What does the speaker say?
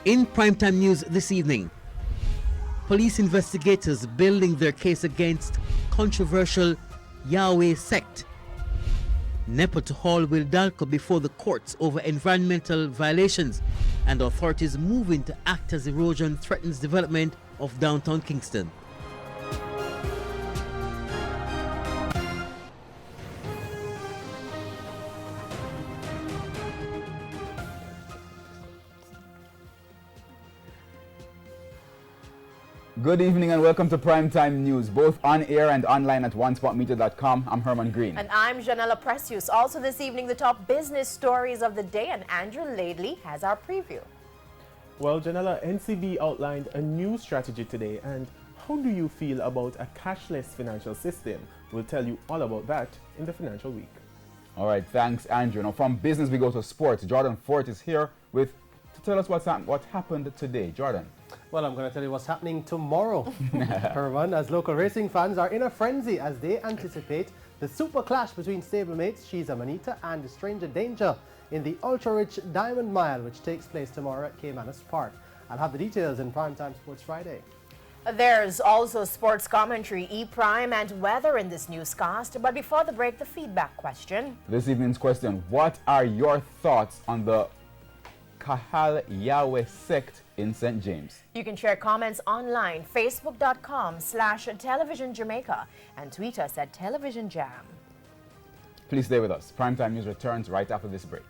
In primetime news this evening, police investigators building their case against controversial Yahweh sect. NEPA to haul Wildalco before the courts over environmental violations, and authorities moving to act as erosion threatens development of downtown Kingston. Good evening and welcome to Primetime News, both on air and online at onespotmedia.com. I'm Herman Green. And I'm Janella Precious. Also this evening, the top business stories of the day, and Andrew Laidley has our preview. Well, Janella, NCB outlined a new strategy today, and how do you feel about a cashless financial system? We'll tell you all about that in the Financial Week. All right, thanks, Andrew. Now, from business, we go to sports. Jordan Fort is here to tell us what happened today. Jordan. Well, I'm going to tell you what's happening tomorrow, Herman, as local racing fans are in a frenzy as they anticipate the super clash between stablemates Shiza Manita and Stranger Danger in the ultra-rich Diamond Mile, which takes place tomorrow at Caymanas Park. I'll have the details in Primetime Sports Friday. There's also sports commentary, E-Prime, and weather in this newscast. But before the break, the feedback question. This evening's question: what are your thoughts on the Kahal Yahweh sect in St. James? You can share comments online, facebook.com/Television Jamaica, and tweet us at Television Jam. Please stay with us. Primetime News returns right after this break.